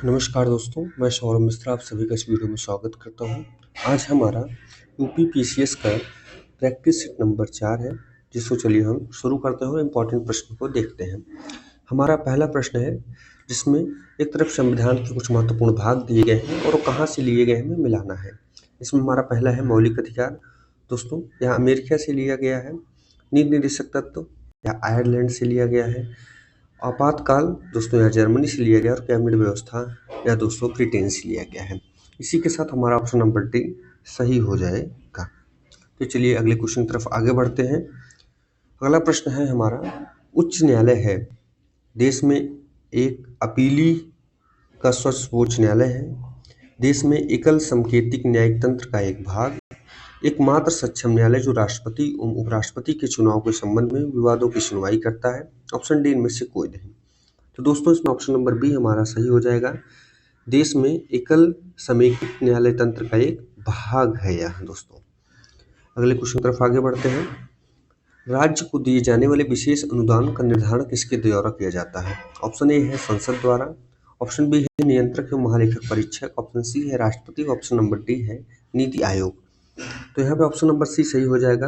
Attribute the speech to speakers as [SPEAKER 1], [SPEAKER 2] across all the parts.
[SPEAKER 1] नमस्कार दोस्तों, मैं सौरभ मिश्रा आप सभी का इस वीडियो में स्वागत करता हूं। आज हमारा यूपी पीसीएस का प्रैक्टिस सेट नंबर 4 है, जिसको चलिए हम शुरू करते हैं और इम्पोर्टेंट प्रश्न को देखते हैं। हमारा पहला प्रश्न है, जिसमें एक तरफ संविधान के कुछ महत्वपूर्ण भाग दिए गए हैं और वो कहाँ से लिए गए हमें मिलाना है। इसमें हमारा पहला है मौलिक अधिकार। दोस्तों, यह अमेरिका से लिया गया है। नीति निर्देशक तत्व या आयरलैंड से लिया गया है। आपातकाल दोस्तों यहाँ जर्मनी से लिया गया और कैबिनेट व्यवस्था या दोस्तों ब्रिटेन से लिया गया है। इसी के साथ हमारा ऑप्शन नंबर डी सही हो जाएगा। तो चलिए अगले क्वेश्चन की तरफ आगे बढ़ते हैं। अगला प्रश्न है हमारा, उच्च न्यायालय है देश में एक अपीली का सर्वोच्च न्यायालय है, देश में एकल सांकेतिक न्यायिक तंत्र का एक भाग, एकमात्र सक्षम न्यायालय जो राष्ट्रपति एवं उपराष्ट्रपति के चुनाव के संबंध में विवादों की सुनवाई करता है। ऑप्शन डी इनमें से कोई नहीं। तो दोस्तों इसमें ऑप्शन नंबर बी हमारा सही हो जाएगा। देश में एकल समेकित न्यायालय तंत्र का एक भाग है यह। दोस्तों अगले क्वेश्चन की तरफ आगे बढ़ते हैं। राज्य को दिए जाने वाले विशेष अनुदान का निर्धारण किसके द्वारा किया जाता है। ऑप्शन ए है संसद द्वारा, ऑप्शन बी है नियंत्रक एवं महालेखक परीक्षक, ऑप्शन सी है राष्ट्रपति, ऑप्शन नंबर डी है नीति आयोग। तो यहाँ पे ऑप्शन नंबर सी सही हो जाएगा।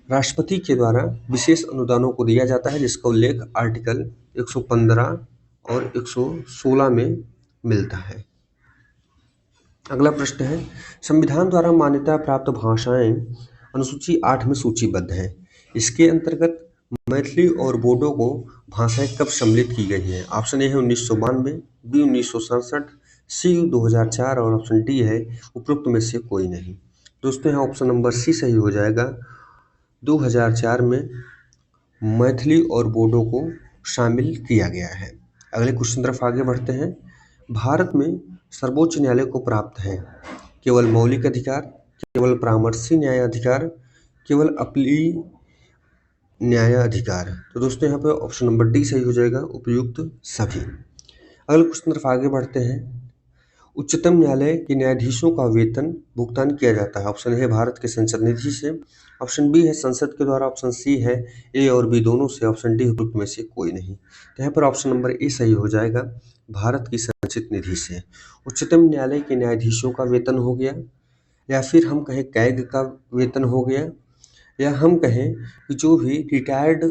[SPEAKER 1] राष्ट्रपति के द्वारा विशेष अनुदानों को दिया जाता है, जिसका उल्लेख आर्टिकल 115 और 116 में मिलता है। अगला प्रश्न है, संविधान द्वारा मान्यता प्राप्त भाषाएं अनुसूची 8 में सूचीबद्ध हैं। इसके अंतर्गत मैथिली और बोडो को भाषाएं कब सम्मिलित की गई हैं। ऑप्शन ए है 1992, बी 1967, सी 2004 और ऑप्शन डी है उपरोक्त में से कोई नहीं। दोस्तों यहाँ ऑप्शन नंबर सी सही हो जाएगा। 2004 में मैथिली और बोडो को शामिल किया गया है। अगले क्वेश्चन तरफ आगे बढ़ते हैं। भारत में सर्वोच्च न्यायालय को प्राप्त है केवल मौलिक अधिकार, केवल परामर्शी न्याय अधिकार, केवल अपीली न्याय अधिकार। तो दोस्तों यहाँ पे ऑप्शन नंबर डी सही हो जाएगा, उपयुक्त सभी। अगले क्वेश्चन तरफ आगे बढ़ते हैं। उच्चतम न्यायालय के न्यायाधीशों का वेतन भुगतान किया जाता है। ऑप्शन ए है भारत के संसद निधि से, ऑप्शन बी है संसद के द्वारा, ऑप्शन सी है ए और बी दोनों से, ऑप्शन डी उपयुक्त में से कोई नहीं। तो यहाँ पर ऑप्शन नंबर ए सही हो जाएगा, भारत की संचित निधि से। उच्चतम न्यायालय के न्यायाधीशों का वेतन हो गया, या फिर हम कहें कैग का वेतन हो गया, या हम कहें कि जो भी रिटायर्ड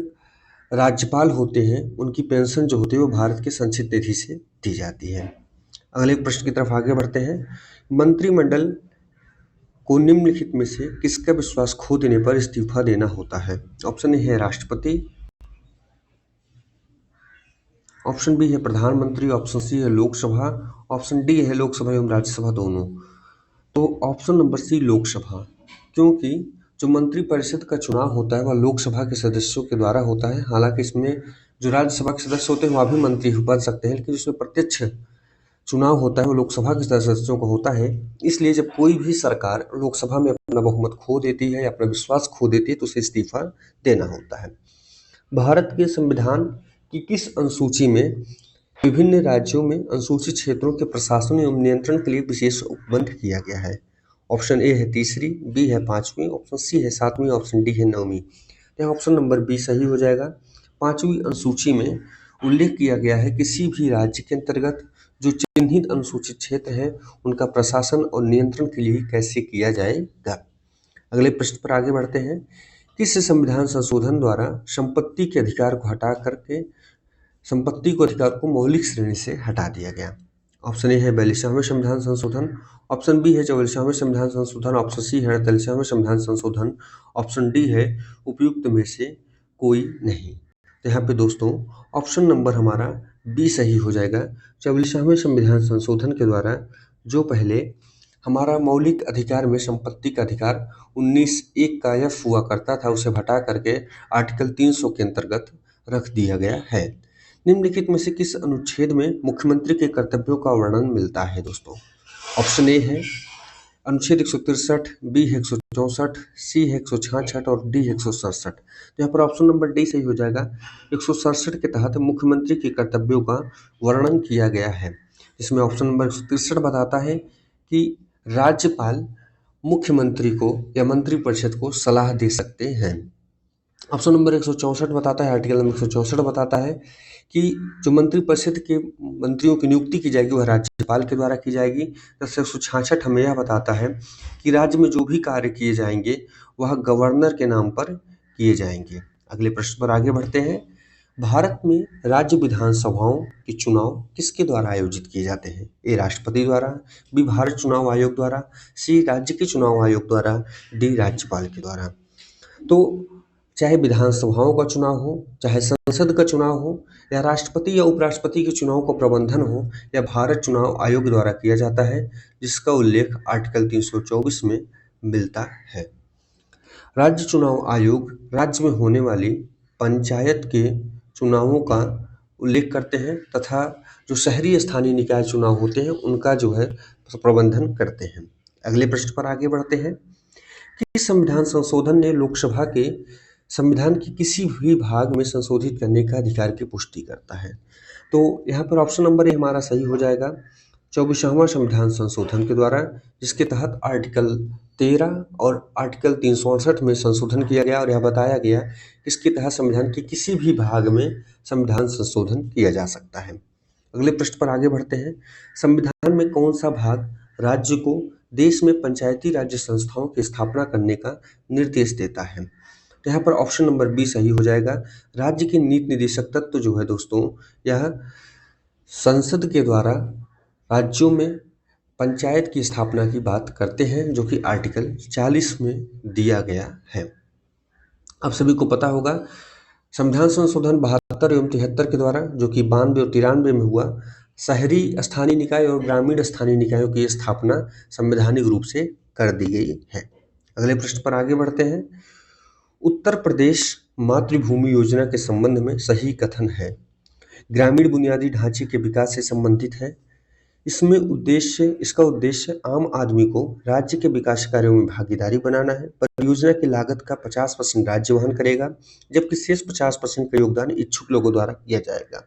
[SPEAKER 1] राज्यपाल होते हैं उनकी पेंशन जो होती है वो भारत के संचित निधि से दी जाती है। अगले प्रश्न की तरफ आगे बढ़ते हैं। मंत्रिमंडल को निम्नलिखित में से किसका विश्वास खो देने पर इस्तीफा देना होता है। ऑप्शन ए है राष्ट्रपति, ऑप्शन बी है प्रधानमंत्री, ऑप्शन सी है लोकसभा, ऑप्शन डी है लोकसभा एवं राज्यसभा दोनों। तो ऑप्शन नंबर सी लोकसभा, क्योंकि जो मंत्रिपरिषद का चुनाव होता है वह लोकसभा के सदस्यों के द्वारा होता है। हालांकि इसमें जो राज्यसभा के सदस्य होते हैं वह भी मंत्री बन सकते हैं, लेकिन जिसमें प्रत्यक्ष चुनाव होता है वो लोकसभा के सदस्यों को होता है। इसलिए जब कोई भी सरकार लोकसभा में अपना बहुमत खो देती है या अपना विश्वास खो देती है तो उसे इस्तीफा देना होता है। भारत के संविधान की किस अनुसूची में विभिन्न राज्यों में अनुसूचित क्षेत्रों के प्रशासन एवं नियंत्रण के लिए विशेष उपबंध किया गया है। ऑप्शन ए है तीसरी, बी है 5वीं, ऑप्शन सी है 7वीं, ऑप्शन डी है 9वीं। यहाँ ऑप्शन नंबर बी सही हो जाएगा। 5वीं अनुसूची में उल्लेख किया गया है किसी भी राज्य के अंतर्गत जो चिन्हित अनुसूचित क्षेत्र है उनका प्रशासन और नियंत्रण के लिए कैसे किया जाएगा। अगले प्रश्न पर आगे बढ़ते हैं। किस संविधान संशोधन द्वारा संपत्ति के अधिकार को हटा करके संपत्ति को अधिकार को मौलिक श्रेणी से हटा दिया गया। ऑप्शन ए है 42वें संविधान संशोधन, ऑप्शन बी है 44वें संविधान संशोधन, ऑप्शन सी है 48वें संविधान संशोधन, ऑप्शन डी है उपयुक्त में से कोई नहीं। तो यहाँ पे दोस्तों ऑप्शन नंबर हमारा बी सही हो जाएगा। 44वें संविधान संशोधन के द्वारा जो पहले हमारा मौलिक अधिकार में संपत्ति का अधिकार 19(1) का एफ हुआ करता था, उसे हटा करके आर्टिकल 300 के अंतर्गत रख दिया गया है। निम्नलिखित में से किस अनुच्छेद में मुख्यमंत्री के कर्तव्यों का वर्णन मिलता है। दोस्तों ऑप्शन ए है अनुच्छेद 163, बी है 164, सी है 166 और डी है 167। तो यहाँ पर ऑप्शन नंबर डी सही हो जाएगा। 167 के तहत मुख्यमंत्री के कर्तव्यों का वर्णन किया गया है, जिसमें ऑप्शन नंबर 163 बताता है कि राज्यपाल मुख्यमंत्री को या मंत्रिपरिषद को सलाह दे सकते हैं। ऑप्शन नंबर 164 बताता है, आर्टिकल नंबर 164 बताता है कि जो मंत्रिपरिषद के मंत्रियों की नियुक्ति की जाएगी वह राज्यपाल के द्वारा की जाएगी। जैसे 166 हमें यह बताता है कि राज्य में जो भी कार्य किए जाएंगे वह गवर्नर के नाम पर किए जाएंगे। अगले प्रश्न पर आगे बढ़ते हैं। भारत में राज्य विधानसभाओं के चुनाव किसके द्वारा आयोजित किए जाते हैं? ए राष्ट्रपति द्वारा, बी भारत चुनाव आयोग द्वारा, सी राज्य के चुनाव आयोग द्वारा, डी राज्यपाल के द्वारा। तो चाहे विधानसभाओं का चुनाव हो, चाहे संसद का चुनाव हो, या राष्ट्रपति या उपराष्ट्रपति के चुनाव का प्रबंधन हो, या भारत चुनाव आयोग द्वारा किया जाता है, जिसका उल्लेख आर्टिकल 324 में मिलता है। राज्य चुनाव आयोग राज्य में होने वाली पंचायत के चुनावों का उल्लेख करते हैं तथा जो शहरी स्थानीय निकाय चुनाव होते हैं उनका जो है प्रबंधन करते हैं। अगले प्रश्न पर आगे बढ़ते हैं कि संविधान संशोधन ने लोकसभा के संविधान के किसी भी भाग में संशोधित करने का अधिकार की पुष्टि करता है। तो यहाँ पर ऑप्शन नंबर ए हमारा सही हो जाएगा, 24वां संविधान संशोधन के द्वारा, जिसके तहत आर्टिकल 13 और आर्टिकल 368 में संशोधन किया गया और यह बताया गया कि इसके तहत संविधान के किसी भी भाग में संविधान संशोधन किया जा सकता है। अगले प्रश्न पर आगे बढ़ते हैं। संविधान में कौन सा भाग राज्य को देश में पंचायती राज्य संस्थाओं की स्थापना करने का निर्देश देता है? तो यहाँ पर ऑप्शन नंबर बी सही हो जाएगा। राज्य के नीति निर्देशक तत्व जो है दोस्तों, यह संसद के द्वारा राज्यों में पंचायत की स्थापना की बात करते हैं, जो कि आर्टिकल 40 में दिया गया है। आप सभी को पता होगा संविधान संशोधन 72 एवं 73 के द्वारा, जो कि 92 और 93 में हुआ, शहरी स्थानीय निकाय और ग्रामीण स्थानीय निकायों की स्थापना संवैधानिक रूप से कर दी गई है। अगले प्रश्न पर आगे बढ़ते हैं। उत्तर प्रदेश मातृभूमि योजना के संबंध में सही कथन है? ग्रामीण बुनियादी ढांचे के विकास से संबंधित है। इसका उद्देश्य आम आदमी को राज्य के विकास कार्यों में भागीदारी बनाना है। परियोजना की लागत का 50% राज्य वहन करेगा, जबकि शेष 50% का योगदान इच्छुक लोगों द्वारा किया जाएगा।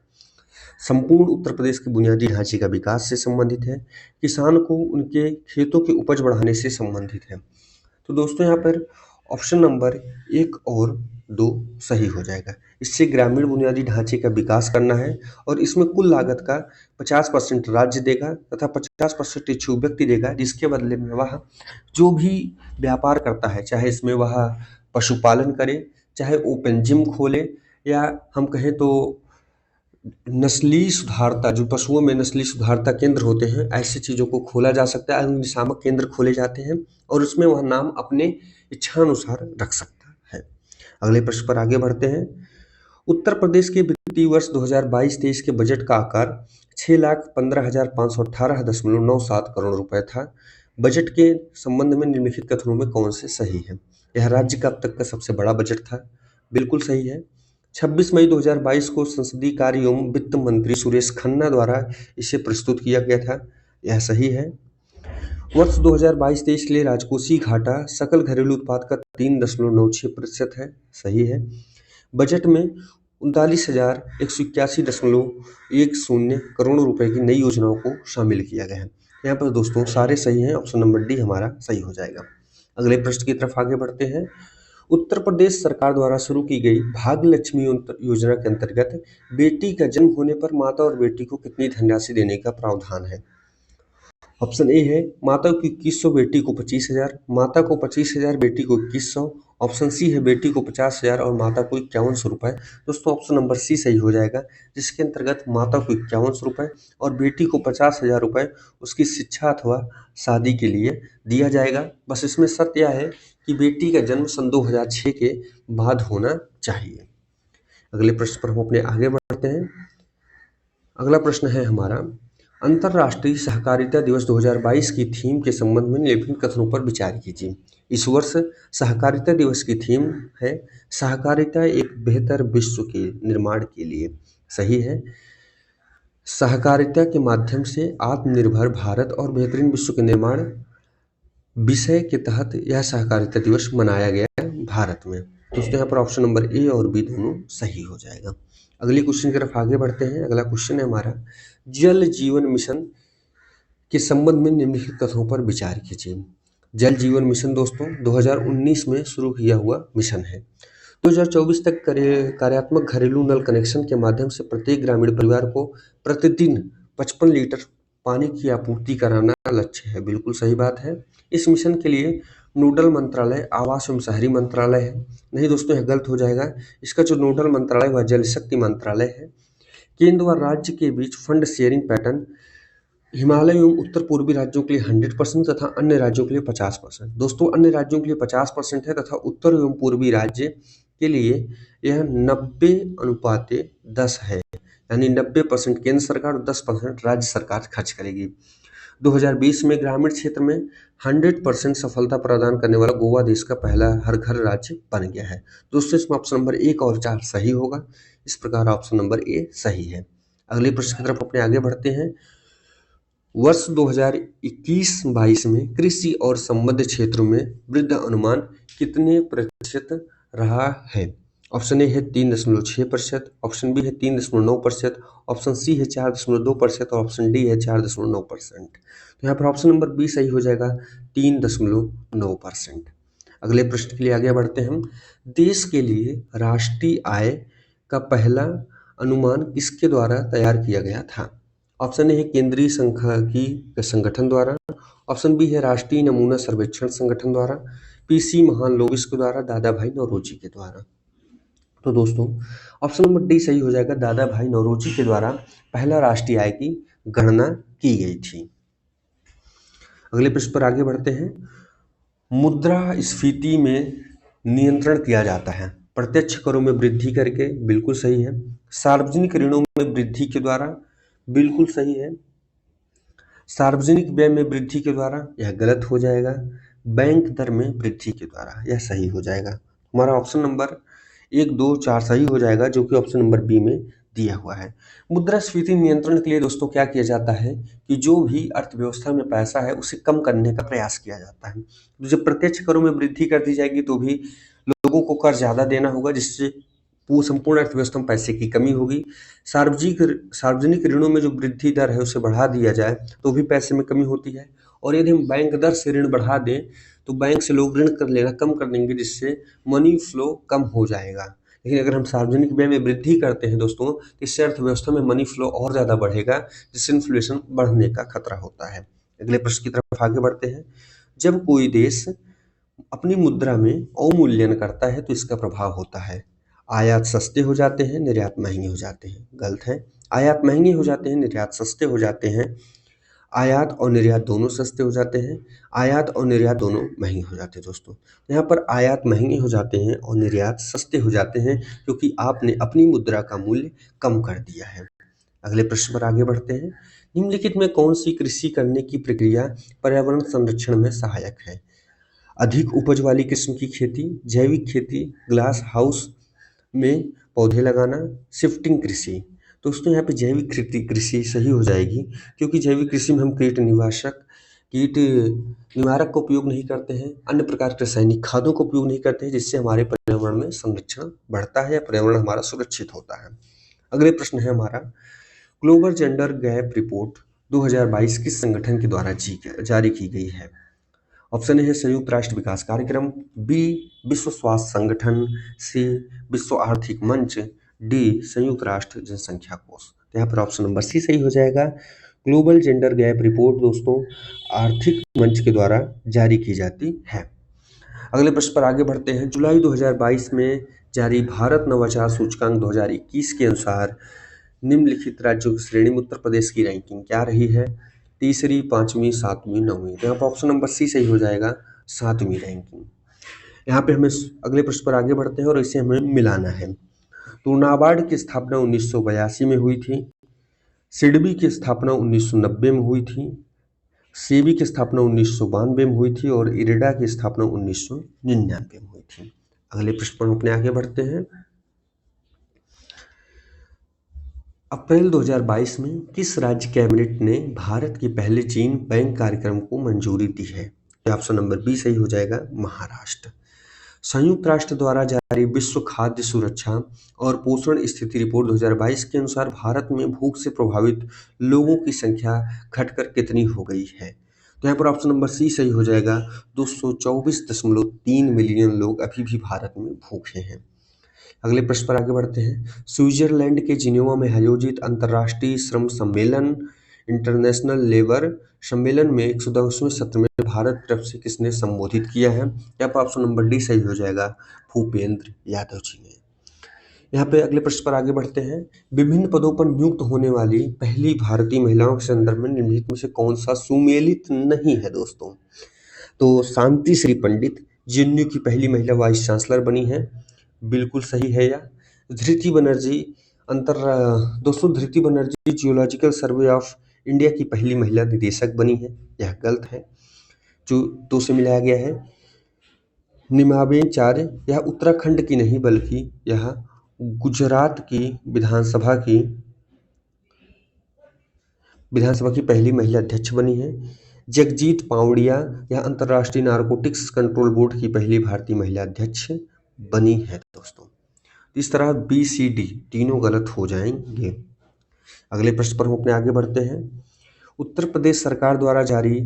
[SPEAKER 1] संपूर्ण उत्तर प्रदेश के बुनियादी ढांचे का विकास से संबंधित है। किसान को उनके खेतों की उपज बढ़ाने से संबंधित है। तो दोस्तों यहाँ पर ऑप्शन नंबर 1 और 2 सही हो जाएगा। इससे ग्रामीण बुनियादी ढांचे का विकास करना है और इसमें कुल लागत का 50% राज्य देगा तथा 50% इच्छुक व्यक्ति देगा, जिसके बदले में वह जो भी व्यापार करता है, चाहे इसमें वह पशुपालन करे, चाहे ओपन जिम खोले, या हम कहें तो नस्ली सुधारता, जो पशुओं में नस्ली सुधारता केंद्र होते हैं, ऐसी चीज़ों को खोला जा सकता है। अग्निशामक केंद्र खोले जाते हैं और उसमें वह नाम अपने इच्छानुसार रख सकता है। अगले प्रश्न पर आगे बढ़ते हैं। उत्तर प्रदेश के वित्तीय वर्ष 2022-23 के बजट का आकार 6,15,518.97 करोड़ रुपए था। बजट के संबंध में निम्नलिखित कथनों में कौन से सही है? यह राज्य का अब तक का सबसे बड़ा बजट था, बिल्कुल सही है। 26 मई 2022 को संसदीय कार्य एवं वित्त मंत्री सुरेश खन्ना द्वारा इसे प्रस्तुत किया गया था, यह सही है। वर्ष 2022-23 के लिए राजकोषीय घाटा सकल घरेलू उत्पाद का 3.96% है, सही है। बजट में 39,181.10 करोड़ रुपए की नई योजनाओं को शामिल किया गया है। यहाँ पर दोस्तों सारे सही हैं, ऑप्शन नंबर डी हमारा सही हो जाएगा। अगले प्रश्न की तरफ आगे बढ़ते हैं। उत्तर प्रदेश सरकार द्वारा शुरू की गई भाग्य लक्ष्मी योजना के अंतर्गत बेटी का जन्म होने पर माता और बेटी को कितनी धनराशि देने का प्रावधान है? ऑप्शन ए है माता को 2100, बेटी को 25,000, माता को 25,000, बेटी को 2100। ऑप्शन सी है बेटी को 50,000 और माता को 5100 रुपए। दोस्तों ऑप्शन नंबर सी सही हो जाएगा, जिसके अंतर्गत माता को 5100 रुपए और बेटी को 50,000 रुपए उसकी शिक्षा अथवा शादी के लिए दिया जाएगा। बस इसमें शर्त यह है कि बेटी का जन्म सन 2006 के बाद होना चाहिए। अगले प्रश्न पर हम अपने आगे बढ़ते हैं। अगला प्रश्न है हमारा, अंतर्राष्ट्रीय सहकारिता दिवस 2022 की थीम के संबंध में निम्नलिखित कथनों पर विचार कीजिए। इस वर्ष सहकारिता दिवस की थीम है सहकारिता एक बेहतर विश्व के निर्माण के लिए, सही है। सहकारिता के माध्यम से आत्मनिर्भर भारत और बेहतरीन विश्व के निर्माण विषय के तहत यह सहकारिता दिवस मनाया गया भारत में। दोस्तों यहाँ पर ऑप्शन नंबर ए और बी दोनों सही हो जाएगा। अगले क्वेश्चन की तरफ आगे बढ़ते हैं। अगला क्वेश्चन है हमारा, जल जीवन मिशन के संबंध में निम्नलिखित कथनों पर विचार कीजिए। जल जीवन मिशन दोस्तों 2019 में शुरू किया हुआ मिशन है। 2024 तक कार्यात्मक घरेलू नल कनेक्शन के माध्यम से प्रत्येक ग्रामीण परिवार को प्रतिदिन 55 लीटर पानी की आपूर्ति कराना लक्ष्य है। बिल्कुल सही बात है। इस मिशन के लिए नोडल मंत्रालय आवास एवं शहरी मंत्रालय है। नहीं दोस्तों, यह गलत हो जाएगा। इसका जो नोडल मंत्रालय वह जल शक्ति मंत्रालय है। केंद्र व राज्य के बीच फंड शेयरिंग पैटर्न हिमालय एवं उत्तर पूर्वी राज्यों के लिए 100% तथा अन्य राज्यों के लिए 50%। दोस्तों, अन्य राज्यों के लिए 50% है तथा उत्तर एवं पूर्वी राज्य के लिए यह 90:10 है, यानी 90% केंद्र सरकार और 10% राज्य सरकार खर्च करेगी। 2020 में ग्रामीण क्षेत्र में 100% सफलता प्रदान करने वाला गोवा देश का पहला हर घर राज्य बन गया है। दोस्तों, इसमें ऑप्शन नंबर 1 और 4 सही होगा। इस प्रकार ऑप्शन नंबर ए सही है। अगले प्रश्न की तरफ अपने आगे बढ़ते हैं। वर्ष 2021-22 में कृषि और संबद्ध क्षेत्रों में वृद्धि अनुमान कितने प्रतिशत रहा है? ऑप्शन ए है 3.6%, ऑप्शन बी है 3.9%, ऑप्शन सी है 4.2% और ऑप्शन डी है 4.9%। तो यहाँ पर ऑप्शन नंबर बी सही हो जाएगा, 3.9%। अगले प्रश्न के लिए आगे बढ़ते हैं हम। देश के लिए राष्ट्रीय आय का पहला अनुमान किसके द्वारा तैयार किया गया था? ऑप्शन ए है केंद्रीय सांख्यिकी संगठन द्वारा, ऑप्शन बी है राष्ट्रीय नमूना सर्वेक्षण संगठन द्वारा, पीसी महालनोबिस के द्वारा, दादा भाई नौरोजी के द्वारा। तो दोस्तों, ऑप्शन नंबर डी सही हो जाएगा। दादा भाई नौरोजी के द्वारा पहला राष्ट्रीय आय की गणना की गई थी। अगले प्रश्न पर आगे बढ़ते हैं। मुद्रास्फीति में नियंत्रण किया जाता है प्रत्यक्ष करों में वृद्धि करके, बिल्कुल सही है। सार्वजनिक ऋणों में वृद्धि के द्वारा, बिल्कुल सही है। सार्वजनिक व्यय में वृद्धि के द्वारा, यह गलत हो जाएगा। बैंक दर में वृद्धि के द्वारा, यह सही हो जाएगा। हमारा ऑप्शन नंबर 1, 2, 4 सही हो जाएगा, जो कि ऑप्शन नंबर बी में दिया हुआ है। मुद्रास्फीति नियंत्रण के लिए दोस्तों क्या किया जाता है कि जो भी अर्थव्यवस्था में पैसा है उसे कम करने का प्रयास किया जाता है। जब प्रत्यक्ष करों में वृद्धि कर दी जाएगी तो भी लोगों को कर ज्यादा देना होगा, जिससे संपूर्ण अर्थव्यवस्था में पैसे की कमी होगी। सार्वजनिक ऋणों में जो वृद्धि दर है उसे बढ़ा दिया जाए तो भी पैसे में कमी होती है। और यदि हम बैंक दर से ऋण बढ़ा दें तो बैंक से लोग ऋण कर लेना कम कर देंगे, जिससे मनी फ्लो कम हो जाएगा। लेकिन अगर हम सार्वजनिक व्यय में वृद्धि करते हैं दोस्तों, तो इससे अर्थव्यवस्था में मनी फ्लो और ज़्यादा बढ़ेगा, जिससे इन्फ्लेशन बढ़ने का खतरा होता है। अगले प्रश्न की तरफ आगे बढ़ते हैं। जब कोई देश अपनी मुद्रा में अवमूल्यन करता है तो इसका प्रभाव होता है आयात सस्ते हो जाते हैं, निर्यात महंगे हो जाते हैं। गलत है। आयात महंगे हो जाते हैं, निर्यात सस्ते हो जाते हैं। आयात और निर्यात दोनों सस्ते हो जाते हैं, आयात और निर्यात दोनों महंगे हो जाते हैं। दोस्तों, यहाँ पर आयात महंगे हो जाते हैं और निर्यात सस्ते हो जाते हैं क्योंकि आपने अपनी मुद्रा का मूल्य कम कर दिया है। अगले प्रश्न पर आगे बढ़ते हैं। निम्नलिखित में कौन सी कृषि करने की प्रक्रिया पर्यावरण संरक्षण में सहायक है? अधिक उपज वाली किस्म की खेती, जैविक खेती, ग्लास हाउस में पौधे लगाना, शिफ्टिंग कृषि। दोस्तों, यहाँ पे जैविक कृषि सही हो जाएगी, क्योंकि जैविक कृषि में हम कीट निवारक का उपयोग नहीं करते हैं, अन्य प्रकार के रासायनिक खादों का उपयोग नहीं करते हैं, जिससे हमारे पर्यावरण में संरक्षण बढ़ता है या पर्यावरण हमारा सुरक्षित होता है। अगले प्रश्न है हमारा, ग्लोबल जेंडर गैप रिपोर्ट 2022 किस संगठन के द्वारा जारी की गई है? ऑप्शन ए है संयुक्त राष्ट्र विकास कार्यक्रम, बी विश्व स्वास्थ्य संगठन, सी विश्व आर्थिक मंच, डी संयुक्त राष्ट्र जनसंख्या कोष। तो यहाँ पर ऑप्शन नंबर सी सही हो जाएगा। ग्लोबल जेंडर गैप रिपोर्ट दोस्तों आर्थिक मंच के द्वारा जारी की जाती है। अगले प्रश्न पर आगे बढ़ते हैं। जुलाई 2022 में जारी भारत नवाचार सूचकांक 2021 के अनुसार निम्नलिखित राज्यों की श्रेणी में उत्तर प्रदेश की रैंकिंग क्या रही है? तीसरी, 5वीं, 7वीं, 9वीं। तो यहाँ पर ऑप्शन नंबर सी सही हो जाएगा, 7वीं रैंकिंग। यहाँ पे हमें अगले प्रश्न पर आगे बढ़ते हैं और इसे हमें मिलाना है। तो नाबार्ड की स्थापना 1982 में हुई थी, सिडबी की स्थापना 1990 में हुई थी, सेबी की स्थापना 1992 में हुई थी और इरेडा की स्थापना 1999 में हुई थी। अगले प्रश्न पर अपने आगे बढ़ते हैं। अप्रैल 2022 में किस राज्य कैबिनेट ने भारत के पहले जीन बैंक कार्यक्रम को मंजूरी दी है? ऑप्शन नंबर बी सही हो जाएगा, महाराष्ट्र। संयुक्त राष्ट्र द्वारा जारी विश्व खाद्य सुरक्षा और पोषण स्थिति रिपोर्ट 2022 के अनुसार भारत में भूख से प्रभावित लोगों की संख्या घटकर कितनी हो गई है? तो यहाँ पर ऑप्शन नंबर सी सही हो जाएगा, 224.3 मिलियन लोग अभी भी भारत में भूखे हैं। अगले प्रश्न पर आगे बढ़ते हैं। स्विट्जरलैंड के जिनेवा में आयोजित अंतर्राष्ट्रीय श्रम सम्मेलन इंटरनेशनल लेबर सम्मेलन में 110वें सत्र में भारत तरफ से किसने संबोधित किया है? यहाँ पर ऑप्शन नंबर डी सही हो जाएगा, भूपेंद्र यादव जी ने। यहाँ पे अगले प्रश्न पर आगे बढ़ते हैं। विभिन्न पदों पर नियुक्त होने वाली पहली भारतीय महिलाओं के संदर्भ में निम्नलिखित में से कौन सा सुमेलित नहीं है दोस्तों? तो शांति श्री पंडित जेएनयू की पहली महिला वाइस चांसलर बनी है, बिल्कुल सही है यह। धृति बनर्जी दोस्तों Dhriti Banerjee geological survey of India की पहली महिला निदेशक बनी है, यह गलत है, जो 2 से मिलाया गया है। निमाबेन चार्य यह उत्तराखंड की नहीं बल्कि यह गुजरात की विधानसभा की पहली महिला अध्यक्ष बनी है। जगजीत पावड़िया यह अंतर्राष्ट्रीय नारकोटिक्स कंट्रोल बोर्ड की पहली भारतीय महिला अध्यक्ष बनी है दोस्तों। इस तरह बी सी डी तीनों गलत हो जाएंगे। अगले प्रश्न पर हम अपने आगे बढ़ते हैं। उत्तर प्रदेश सरकार द्वारा जारी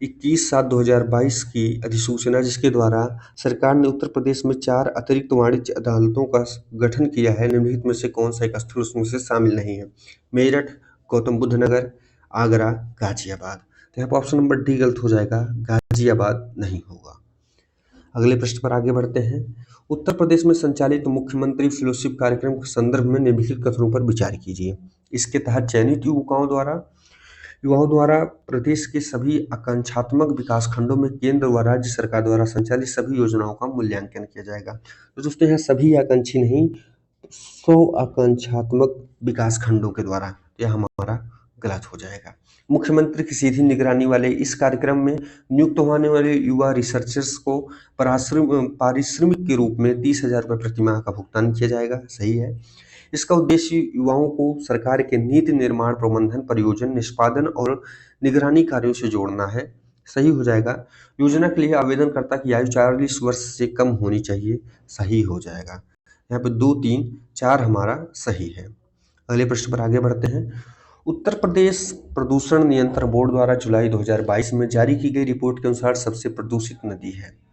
[SPEAKER 1] 21/7/2022 की अधिसूचना जिसके द्वारा सरकार ने उत्तर प्रदेश में 4 अतिरिक्त वाणिज्य अदालतों का गठन किया है, निम्नलिखित में से कौन सा एक स्थल उसमें से शामिल नहीं है? मेरठ, गौतम बुद्ध नगर, आगरा, गाजियाबाद। तो यहाँ पर ऑप्शन नंबर डी गलत हो जाएगा, गाजियाबाद नहीं होगा। अगले प्रश्न पर आगे बढ़ते हैं। उत्तर प्रदेश में संचालित मुख्यमंत्री फेलोशिप कार्यक्रम के संदर्भ में निम्नलिखित कथनों पर विचार कीजिए। इसके तहत चयनित युवाओं द्वारा प्रदेश के सभी आकांक्षात्मक विकास खंडों में केंद्र व राज्य सरकार द्वारा संचालित सभी योजनाओं का मूल्यांकन किया जाएगा। तो दोस्तों यहाँ सभी आकांक्षी नहीं, 100 आकांक्षात्मक विकास खंडों के द्वारा, यह हमारा गलत हो जाएगा। मुख्यमंत्री की सीधी निगरानी वाले इस कार्यक्रम में नियुक्त होने वाले युवा रिसर्चर्स को पारिश्रमिक के रूप में 30,000 रुपये प्रति माह का भुगतान किया जाएगा, सही है। इसका उद्देश्य युवाओं को सरकार के नीति निर्माण, प्रबंधन, परियोजना निष्पादन और निगरानी कार्यों से जोड़ना है, सही हो जाएगा। योजना के लिए आवेदनकर्ता की आयु 40 वर्ष से कम होनी चाहिए, सही हो जाएगा। यहाँ पे 2, 3, 4 हमारा सही है। अगले प्रश्न पर आगे बढ़ते हैं। उत्तर प्रदेश प्रदूषण नियंत्रण बोर्ड द्वारा जुलाई 2022 में जारी की गई रिपोर्ट के अनुसार सबसे प्रदूषित नदी है।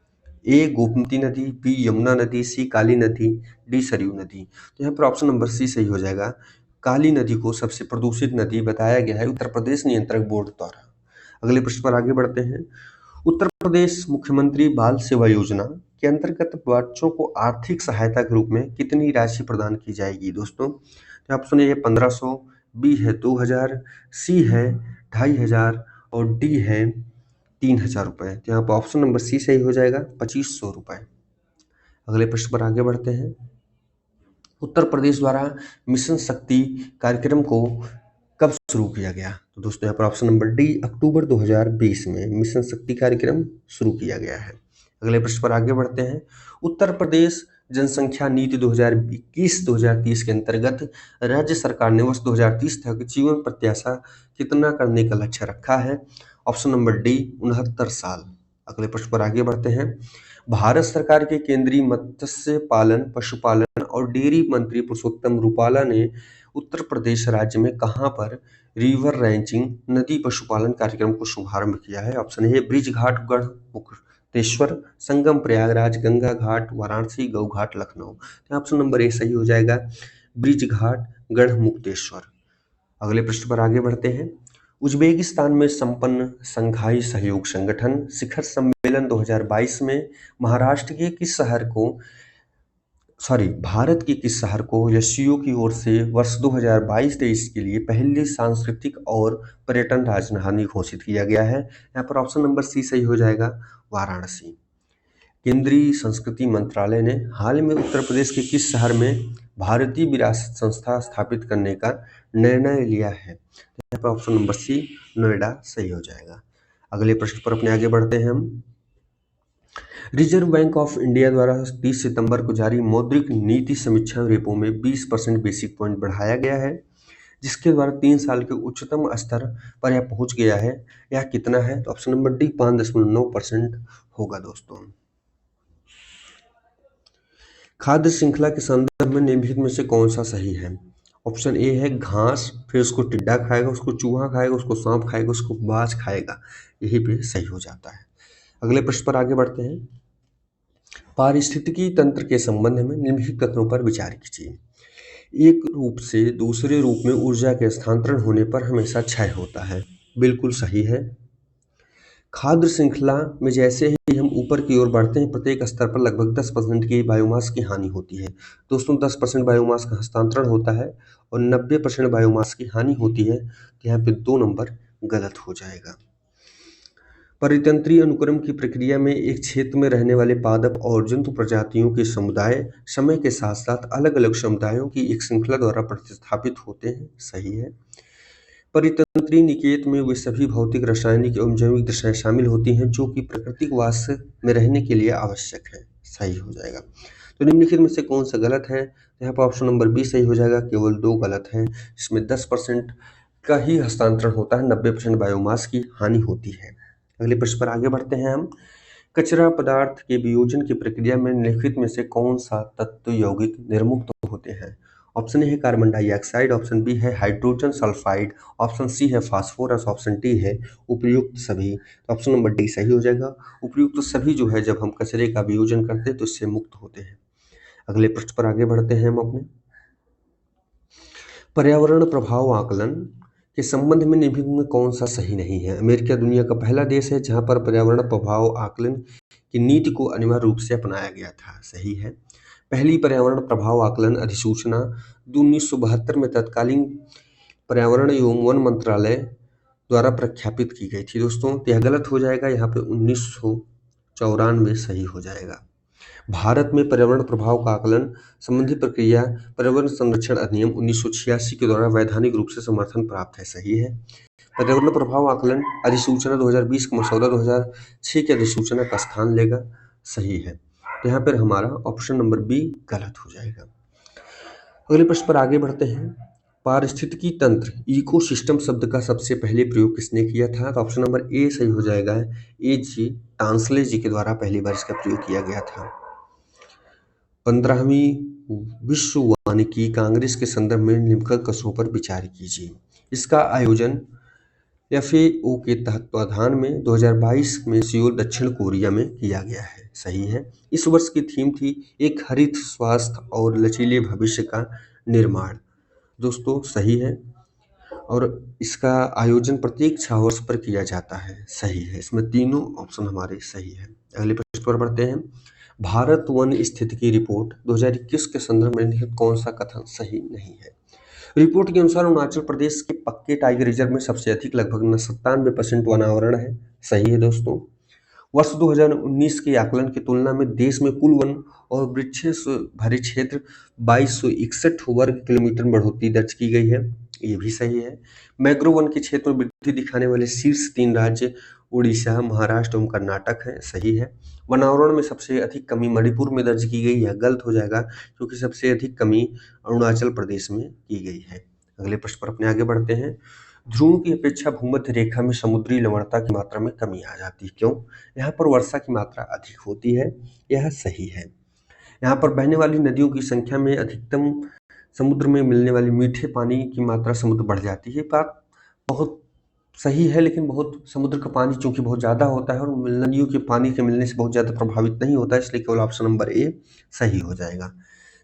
[SPEAKER 1] ए गोमती नदी, बी यमुना नदी, सी काली नदी, डी सरयू नदी। तो यहाँ पर ऑप्शन नंबर सी सही हो जाएगा। काली नदी को सबसे प्रदूषित नदी बताया गया है उत्तर प्रदेश नियंत्रक बोर्ड द्वारा। अगले प्रश्न पर आगे बढ़ते हैं। उत्तर प्रदेश मुख्यमंत्री बाल सेवा योजना के अंतर्गत बच्चों को आर्थिक सहायता के रूप में कितनी राशि प्रदान की जाएगी दोस्तों? तो ऑप्शन ए 1500, बी है 2000, सी है 2500 और डी है 3000 रुपये। तो यहाँ पर ऑप्शन नंबर सी सही हो जाएगा, 2500 रुपये। अगले प्रश्न पर आगे बढ़ते हैं। उत्तर प्रदेश द्वारा मिशन शक्ति कार्यक्रम को कब शुरू किया गया? तो दोस्तों यहाँ पर ऑप्शन नंबर डी अक्टूबर 2020 में मिशन शक्ति कार्यक्रम शुरू किया गया है। अगले प्रश्न पर आगे बढ़ते हैं। उत्तर प्रदेश जनसंख्या नीति 2021-2030 के अंतर्गत राज्य सरकार ने वर्ष 2030 तक जीवन प्रत्याशा कितना करने का लक्ष्य रखा है? ऑप्शन नंबर डी 69 साल। अगले प्रश्न पर आगे बढ़ते हैं। भारत सरकार के केंद्रीय मत्स्य पालन, पशुपालन और डेयरी मंत्री पुरुषोत्तम रुपाला ने उत्तर प्रदेश राज्य में कहां पर रिवर रैंचिंग नदी पशुपालन कार्यक्रम को शुभारंभ किया है? ऑप्शन ए ब्रिज घाट, गढ़ मुक्तेश्वर, संगम प्रयागराज, गंगा घाट, वाराणसी, गौ घाट, लखनऊ। ऑप्शन नंबर ए सही हो जाएगा, ब्रिज घाट, गढ़ मुक्तेश्वर। अगले प्रश्न पर आगे बढ़ते हैं। उज्बेकिस्तान में संपन्न शंघाई सहयोग संगठन शिखर सम्मेलन 2022 में भारत के किस शहर को एससीओ की ओर से वर्ष 2022-23 के लिए पहली सांस्कृतिक और पर्यटन राजधानी घोषित किया गया है? यहाँ पर ऑप्शन नंबर सी सही हो जाएगा, वाराणसी। केंद्रीय संस्कृति मंत्रालय ने हाल में उत्तर प्रदेश के किस शहर में भारतीय विरासत संस्था स्थापित करने का निर्णय लिया है? यहाँ पर ऑप्शन नंबर सी नोएडा सही हो जाएगा। अगले प्रश्न पर अपने आगे बढ़ते हैं हम। रिजर्व बैंक ऑफ इंडिया द्वारा 30 सितंबर को जारी मौद्रिक नीति समीक्षा रेपो में 20% बेसिक पॉइंट बढ़ाया गया है, जिसके द्वारा 3 साल के उच्चतम स्तर पर यह पहुंच गया है। यह कितना है? तो ऑप्शन नंबर डी 5.9% होगा दोस्तों। खाद्य श्रृंखला के संदर्भ में निम्नलिखित में से कौन सा सही है? ऑप्शन ए है घास, फिर उसको टिड्डा खाएगा, उसको चूहा खाएगा, उसको सांप खाएगा, उसको बाज खाएगा, यही पे सही हो जाता है। अगले प्रश्न पर आगे बढ़ते हैं। पारिस्थितिकी तंत्र के संबंध में निम्नलिखित कथनों पर विचार कीजिए। एक रूप से दूसरे रूप में ऊर्जा के स्थानांतरण होने पर हमेशा क्षय होता है। बिल्कुल सही है। खाद्य श्रृंखला में जैसे ही हम ऊपर की ओर बढ़ते हैं, प्रत्येक स्तर पर लगभग 10% की बायोमास की हानि होती है। दोस्तों, 10% बायोमास का हस्तांतरण होता है और 90% बायोमास की हानि होती है। तो यहाँ पे 2 नंबर गलत हो जाएगा। परितंत्रीय अनुक्रम की प्रक्रिया में एक क्षेत्र में रहने वाले पादप और जंतु प्रजातियों के समुदाय समय के साथ साथ अलग अलग समुदायों की एक श्रृंखला द्वारा प्रतिस्थापित होते हैं। सही है। परितंत्रीय निकेत में वे सभी भौतिक, रासायनिक एवं जैविक दशाएं शामिल होती हैं जो कि प्राकृतिक वास में रहने के लिए आवश्यक है। सही हो जाएगा। तो निम्नलिखित में से कौन सा गलत है? यहाँ पर ऑप्शन नंबर बी सही हो जाएगा। केवल 2 गलत हैं, जिसमें 10% का ही हस्तांतरण होता है, 90% बायोमास की हानि होती है। अगले प्रश्न पर आगे बढ़ते हैं हम। कचरा पदार्थ के वियोजन की प्रक्रिया में निम्नलिखित में से कौन सा तत्व यौगिक निर्मुक्त होते हैं? ऑप्शन ए है कार्बन डाइऑक्साइड, ऑप्शन बी है हाइड्रोजन सल्फाइड, ऑप्शन सी है फास्फोरस, ऑप्शन डी है उपयुक्त सभी। ऑप्शन नंबर डी सही हो जाएगा। उपयुक्त सभी जो है, जब हम कचरे का वियोजन करते हैं तो इससे मुक्त होते हैं। अगले प्रश्न पर आगे बढ़ते हैं हम अपने। पर्यावरण प्रभाव आकलन के संबंध में निम्नलिखित में कौन सा सही नहीं है? अमेरिका दुनिया का पहला देश है जहां पर पर्यावरण प्रभाव आकलन की नीति को अनिवार्य रूप से अपनाया गया था। सही है। पहली पर्यावरण प्रभाव आकलन अधिसूचना 1972 में तत्कालीन पर्यावरण एवं वन मंत्रालय द्वारा प्रख्यापित की गई थी। दोस्तों, यह गलत हो जाएगा। यहाँ पे 1994 सही हो जाएगा। भारत में पर्यावरण प्रभाव का आकलन संबंधी प्रक्रिया पर्यावरण संरक्षण अधिनियम 1986 के द्वारा वैधानिक रूप से समर्थन प्राप्त है। सही है। पर्यावरण प्रभाव आकलन अधिसूचना 2020 का मसौदा 2006 की अधिसूचना का स्थान लेगा। सही है। तो यहाँ पर हमारा ऑप्शन नंबर बी गलत हो जाएगा। अगले प्रश्न पर आगे बढ़ते हैं। पारिस्थितिकी तंत्र इकोसिस्टम शब्द का सबसे पहले प्रयोग किसने किया था? तो ऑप्शन नंबर ए सही हो जाएगा। ए जी टांसले जी के द्वारा पहली बार इसका प्रयोग किया गया था। 15वीं विश्व वानिकी कांग्रेस के संदर्भ में निम्नलिखित कथनों पर विचार कीजिए। इसका आयोजन FAO के तत्वाधान में 2022 में सियोल, दक्षिण कोरिया में किया गया है। सही है। इस वर्ष की थीम थी एक हरित, स्वास्थ्य और लचीले भविष्य का निर्माण। दोस्तों, सही है। और इसका आयोजन प्रत्येक 6 वर्ष पर किया जाता है। सही है। इसमें तीनों ऑप्शन हमारे सही है। अगले प्रश्न पर बढ़ते हैं। भारत वन स्थितिकी रिपोर्ट 2021 के संदर्भ में निम्नलिखित कौन सा कथन सही नहीं है? रिपोर्ट के अनुसार अरुणाचल प्रदेश के पक्के टाइगर रिजर्व में सबसे अधिक लगभग 97% वनावरण है। सही है दोस्तों। वर्ष 2019 के आकलन की तुलना में देश में कुल वन और वृक्ष से भरे क्षेत्र 2261 वर्ग किलोमीटर में बढ़ोतरी दर्ज की गई है। ये भी सही है। मैंग्रोव वन के क्षेत्र में वृद्धि दिखाने वाले शीर्ष 3 राज्य उड़ीसा, महाराष्ट्र एवं कर्नाटक है। सही है। वनावरण में सबसे अधिक कमी मणिपुर में दर्ज की गई है। गलत हो जाएगा, क्योंकि सबसे अधिक कमी अरुणाचल प्रदेश में की गई है। अगले प्रश्न पर अपने आगे बढ़ते हैं। ध्रुव की अपेक्षा भूमध्य रेखा में समुद्री लवणता की मात्रा में कमी आ जाती है। क्यों? यहाँ पर वर्षा की मात्रा अधिक होती है। यह सही है। यहाँ पर बहने वाली नदियों की संख्या में अधिकतम समुद्र में मिलने वाली मीठे पानी की मात्रा समुद्र बढ़ जाती है। बात बहुत सही है, लेकिन बहुत समुद्र का पानी चूंकि बहुत ज़्यादा होता है और नदियों के पानी के मिलने से बहुत ज़्यादा प्रभावित नहीं होता है, इसलिए केवल ऑप्शन नंबर ए सही हो जाएगा।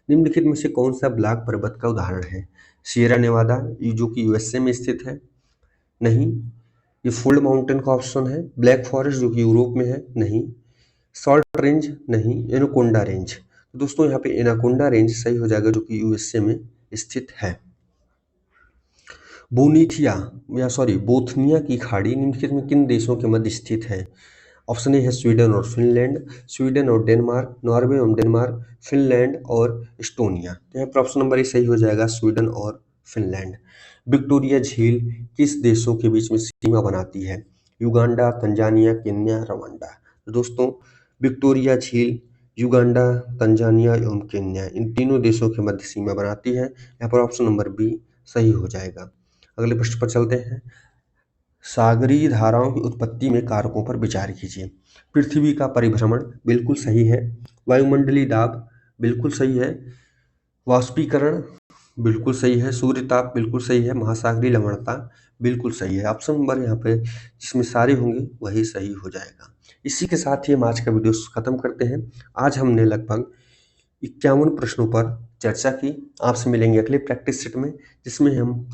[SPEAKER 1] निम्नलिखित में से कौन सा ब्लैक पर्वत का उदाहरण है? सियरा नेवादा, जो कि USA में स्थित है। नहीं। ये फोल्ड माउंटेन का ऑप्शन है। ब्लैक फॉरेस्ट, जो कि यूरोप में है। नहीं। सॉल्ट रेंज, नहीं। Anaconda range. तो दोस्तों, यहाँ पे एनाकोंडा रेंज सही हो जाएगा, जो कि USA में स्थित है। बोथनिया की खाड़ी निम्नलिखित में किन देशों के मध्य स्थित है? ऑप्शन ए है स्वीडन और फिनलैंड, स्वीडन और डेनमार्क, नॉर्वे एवं डेनमार्क, फिनलैंड और एस्टोनिया। तो यहाँ पर ऑप्शन नंबर ए सही हो जाएगा, स्वीडन और फिनलैंड। विक्टोरिया झील किस देशों के बीच में सीमा बनाती है? Uganda, Tanzania, Kenya, Rwanda. तो दोस्तों, विक्टोरिया झील युगांडा, तंजानिया एवं केन्या, इन तीनों देशों के मध्य सीमा बनाती है। यहाँ पर ऑप्शन नंबर बी सही हो जाएगा। अगले प्रश्न पर चलते हैं। सागरीय धाराओं की उत्पत्ति में कारकों पर विचार कीजिए। पृथ्वी का परिभ्रमण बिल्कुल सही है। वायुमंडलीय दाब बिल्कुल सही है। वाष्पीकरण बिल्कुल सही है। सूर्य ताप बिल्कुल सही है। महासागरीय लवणता बिल्कुल सही है। ऑप्शन नंबर यहाँ पे जिसमें सारे होंगे वही सही हो जाएगा। इसी के साथ ही हम आज का वीडियो खत्म करते हैं। आज हमने लगभग 51 प्रश्नों पर चर्चा की। आपसे मिलेंगे अगले प्रैक्टिस सेट में, जिसमें हम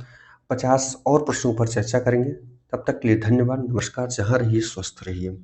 [SPEAKER 1] 50 और प्रश्नों पर चर्चा करेंगे। तब तक के लिए धन्यवाद, नमस्कार, जहाँ रहिए स्वस्थ रहिए।